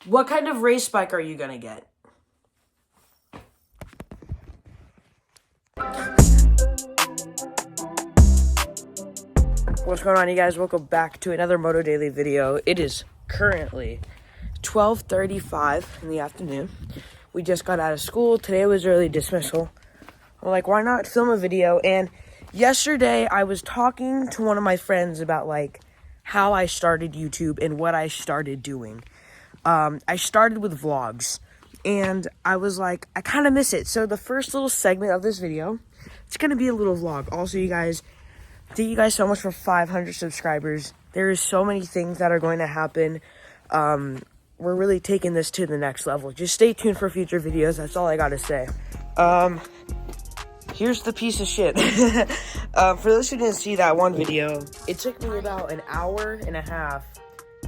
What kind of race bike are you gonna get? What's going on, you guys? Welcome back to another Moto Daily video. It is currently 12:35 in the afternoon. We just got out of school. Today was early dismissal. I'm like, why not film a video? And yesterday I was talking to one of my friends about like how I started YouTube and what I started doing. I started with vlogs, and I was like, I kind of miss it. So the first little segment of this video, it's gonna be a little vlog. Also, you guys, thank you guys so much for 500 subscribers. There is so many things that are going to happen. We're really taking this to the next level. Just stay tuned for future videos. That's all I gotta say. Here's the piece of shit. For those who didn't see that one video, it took me about an hour and a half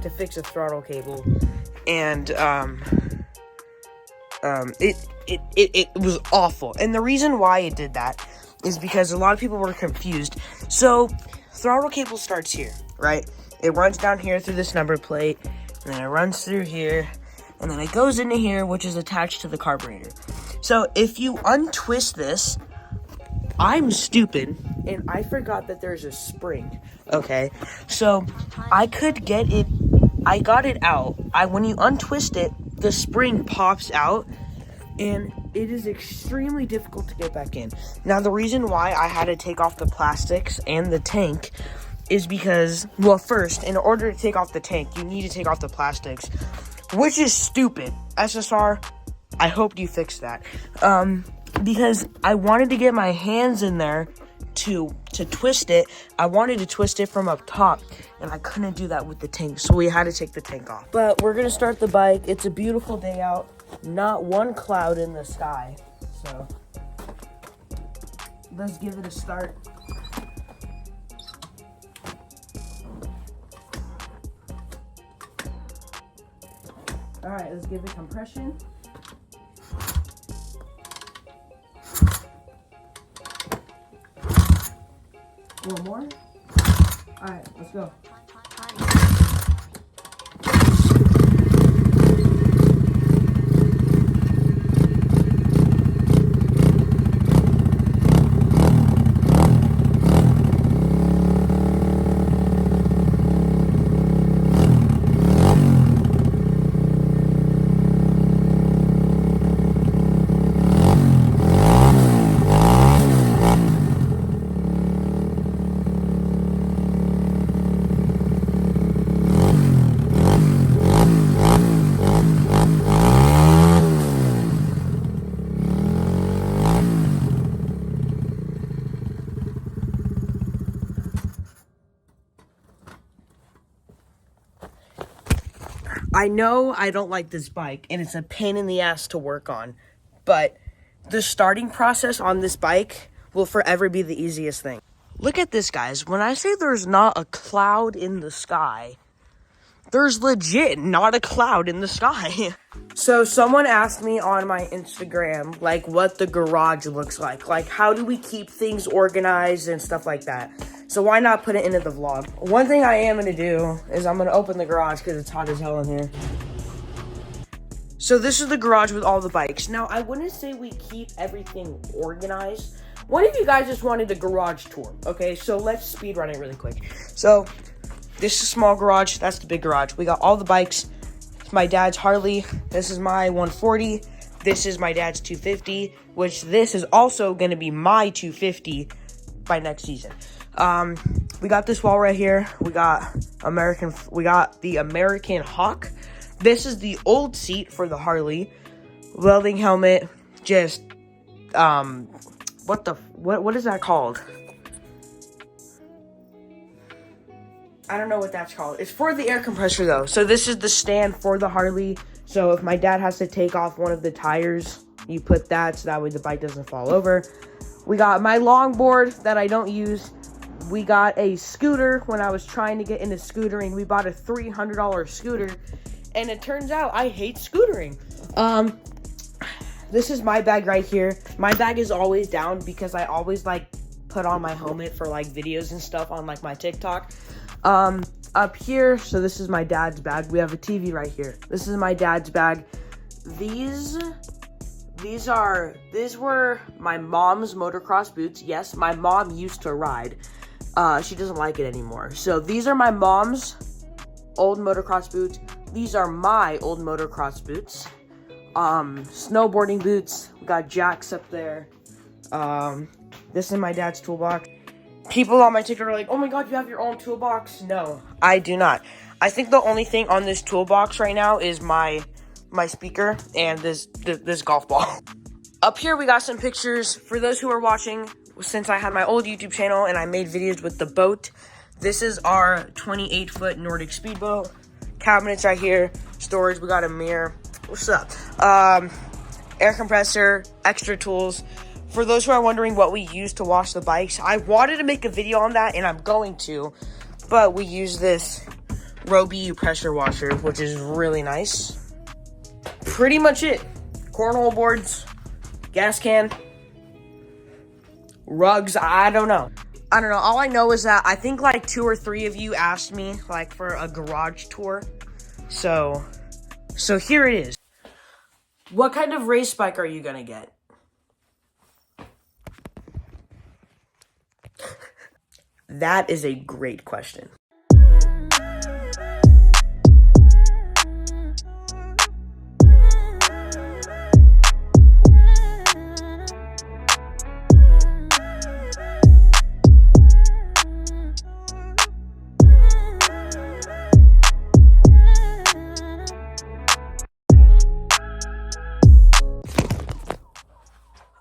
to fix a throttle cable. And it was awful. And the reason why it did that is because a lot of people were confused. So throttle cable starts here, right? It runs down here through this number plate, and then it runs through here, and then it goes into here, which is attached to the carburetor. So if you untwist this, I'm stupid, and I forgot that there's a spring, okay? So I could get it, I got it out. When you untwist it, the spring pops out, and it is extremely difficult to get back in. Now, the reason why I had to take off the plastics and the tank is because, well, first, in order to take off the tank, you need to take off the plastics, which is stupid. SSR, I hope you fixed that. Because I wanted to get my hands in there to twist it. I wanted to twist it from up top, and I couldn't do that with the tank, so we had to take the tank off. But we're gonna start the bike. It's a beautiful day out, not one cloud in the sky, so let's give it a start. All right, let's give it compression. One more. All right, let's go. I know I don't like this bike, and it's a pain in the ass to work on, but the starting process on this bike will forever be the easiest thing. Look at this, guys. When I say there's not a cloud in the sky, there's legit not a cloud in the sky. So someone asked me on my Instagram, like, what the garage looks like how do we keep things organized and stuff like that. So why not put it into the vlog? One thing I am gonna do is I'm gonna open the garage because it's hot as hell in here. So this is the garage with all the bikes. Now, I wouldn't say we keep everything organized. What if you guys just wanted a garage tour? Okay, so let's speed run it really quick. So this is a small garage, that's the big garage. We got all the bikes. It's my dad's Harley. This is my 140. This is my dad's 250, which this is also gonna be my 250 by next season. We got this wall right here. We got the American Hawk. This is the old seat for the Harley. Welding helmet. Just, what is that called? I don't know what that's called. It's for the air compressor though. So this is the stand for the Harley. So if my dad has to take off one of the tires, you put that so that way the bike doesn't fall over. We got my longboard that I don't use. We got a scooter when I was trying to get into scootering. We bought a $300 scooter, and it turns out I hate scootering. This is my bag right here. My bag is always down because I always like put on my helmet for like videos and stuff on like my TikTok. Up here, so this is my dad's bag. We have a TV right here. This is my dad's bag. These were my mom's motocross boots. Yes, my mom used to ride. She doesn't like it anymore. So these are my mom's old motocross boots. These are my old motocross boots. Snowboarding boots. We got jacks up there. This is my dad's toolbox. People on my TikTok are like, oh my god, you have your own toolbox. No, I do not. I think the only thing on this toolbox right now is my speaker and this golf ball. Up here we got some pictures for those who are watching. Since I had my old YouTube channel and I made videos with the boat, this is our 28-foot Nordic speedboat. Cabinets right here, storage, we got a mirror. What's up? Air compressor, extra tools. For those who are wondering what we use to wash the bikes, I wanted to make a video on that and I'm going to, but we use this Robu pressure washer, which is really nice. Pretty much it. Cornhole boards, gas can, rugs, I don't know. All I know is that I think like 2 or 3 of you asked me like for a garage tour. So here it is. What kind of race bike are you gonna get? That is a great question.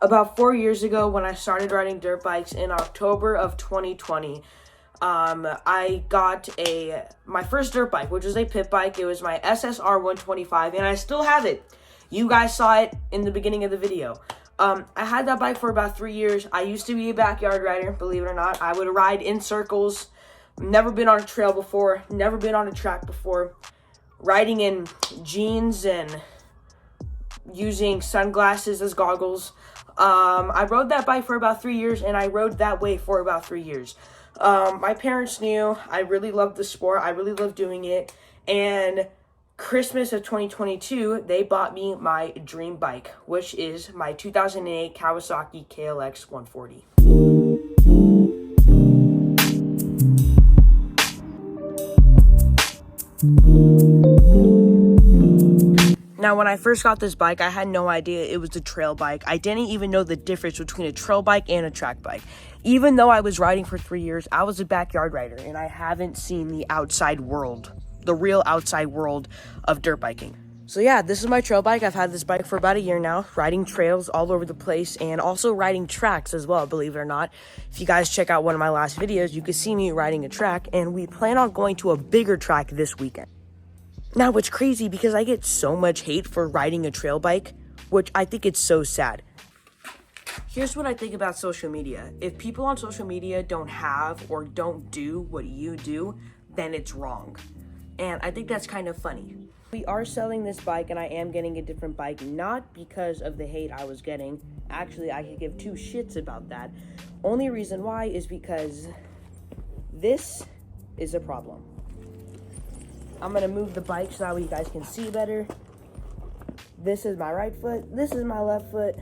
About 4 years ago, when I started riding dirt bikes in October of 2020, I got my first dirt bike, which was a pit bike. It was my SSR 125, and I still have it. You guys saw it in the beginning of the video. I had that bike for about 3 years. I used to be a backyard rider, believe it or not. I would ride in circles. Never been on a trail before. Never been on a track before. Riding in jeans and using sunglasses as goggles. I rode that bike for about 3 years, and I rode that way for about 3 years. My parents knew I really loved the sport. I really loved doing it. And Christmas of 2022, they bought me my dream bike, which is my 2008 Kawasaki KLX 140. Now, when I first got this bike, I had no idea it was a trail bike. I didn't even know the difference between a trail bike and a track bike. Even though I was riding for 3 years, I was a backyard rider, and I haven't seen the outside world, the real outside world of dirt biking. So yeah, this is my trail bike. I've had this bike for about a year now, riding trails all over the place, and also riding tracks as well, believe it or not. If you guys check out one of my last videos, you can see me riding a track, and we plan on going to a bigger track this weekend. Now, it's crazy because I get so much hate for riding a trail bike, which I think it's so sad. Here's what I think about social media. If people on social media don't have or don't do what you do, then it's wrong. And I think that's kind of funny. We are selling this bike, and I am getting a different bike, not because of the hate I was getting. Actually, I could give 2 shits about that. Only reason why is because this is a problem. I'm going to move the bike so that way you guys can see better. This is my right foot. This is my left foot.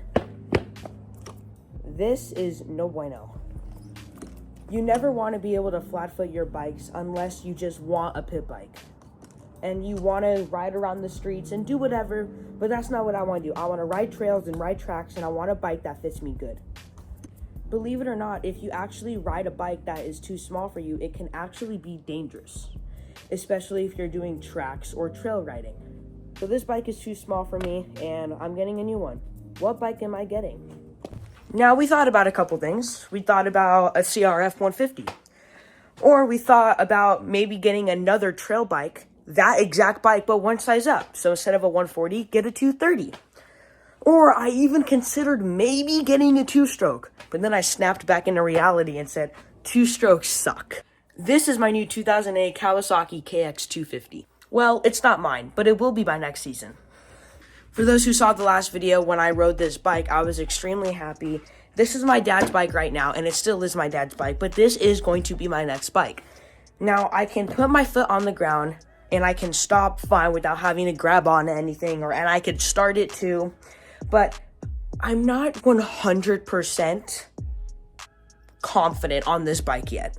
This is no bueno. You never want to be able to flat foot your bikes unless you just want a pit bike. And you want to ride around the streets and do whatever, but that's not what I want to do. I want to ride trails and ride tracks, and I want a bike that fits me good. Believe it or not, if you actually ride a bike that is too small for you, it can actually be dangerous, especially if you're doing tracks or trail riding. So this bike is too small for me, and I'm getting a new one. What bike am I getting? Now, we thought about a couple things. We thought about a CRF 150. Or we thought about maybe getting another trail bike, that exact bike, but one size up. So instead of a 140, get a 230. Or I even considered maybe getting a 2-stroke. But then I snapped back into reality and said, 2-strokes suck. This is my new 2008 Kawasaki KX 250. Well, it's not mine, but it will be by next season. For those who saw the last video, when I rode this bike, I was extremely happy. This is my dad's bike right now, and it still is my dad's bike, but this is going to be my next bike. Now, I can put my foot on the ground and I can stop fine without having to grab on anything, and I could start it too. But I'm not 100% confident on this bike yet.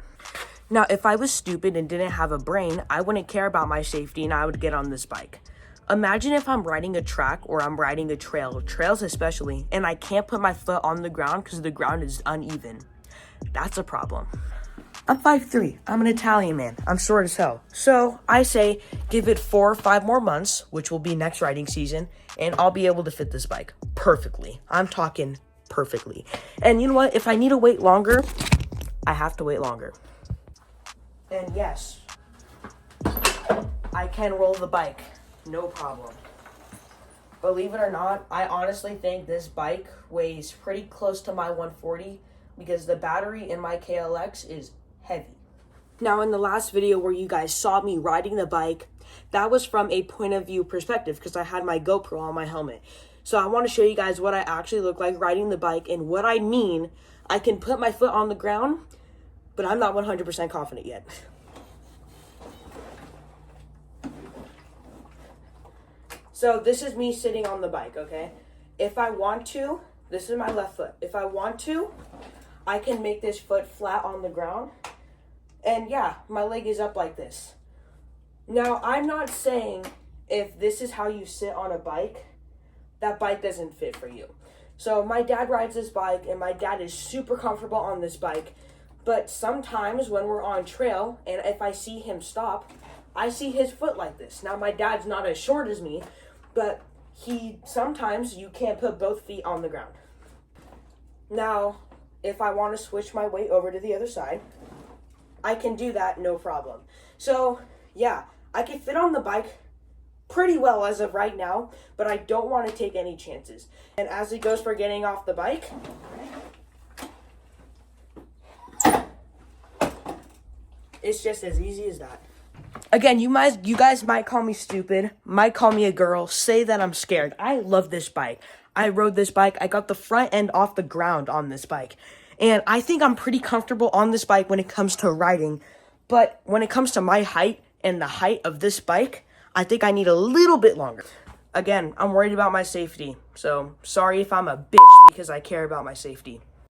Now, if I was stupid and didn't have a brain, I wouldn't care about my safety and I would get on this bike. Imagine if I'm riding a track or I'm riding a trail, trails especially, and I can't put my foot on the ground because the ground is uneven. That's a problem. I'm 5'3". I'm an Italian man. I'm short as hell. So I say give it 4 or 5 more months, which will be next riding season, and I'll be able to fit this bike perfectly. I'm talking perfectly. And you know what? If I need to wait longer, I have to wait longer. And yes, I can roll the bike. No problem. Believe it or not, I honestly think this bike weighs pretty close to my 140 because the battery in my KLX is heavy. Now, in the last video where you guys saw me riding the bike, that was from a point of view perspective because I had my GoPro on my helmet. So I want to show you guys what I actually look like riding the bike, and what I mean, I can put my foot on the ground, but I'm not 100% confident yet. So this is me sitting on the bike, okay? If I want to, this is my left foot. If I want to, I can make this foot flat on the ground. And yeah, my leg is up like this. Now, I'm not saying if this is how you sit on a bike, that bike doesn't fit for you. So my dad rides this bike, and my dad is super comfortable on this bike. But sometimes when we're on trail, and if I see him stop, I see his foot like this. Now, my dad's not as short as me, but sometimes you can't put both feet on the ground. Now, if I want to switch my weight over to the other side, I can do that, no problem. So, yeah, I can fit on the bike pretty well as of right now, but I don't want to take any chances. And as it goes for getting off the bike, it's just as easy as that. Again, you guys might call me stupid, might call me a girl, say that I'm scared. I love this bike. I rode this bike. I got the front end off the ground on this bike. And I think I'm pretty comfortable on this bike when it comes to riding. But when it comes to my height and the height of this bike, I think I need a little bit longer. Again, I'm worried about my safety. So sorry if I'm a bitch because I care about my safety.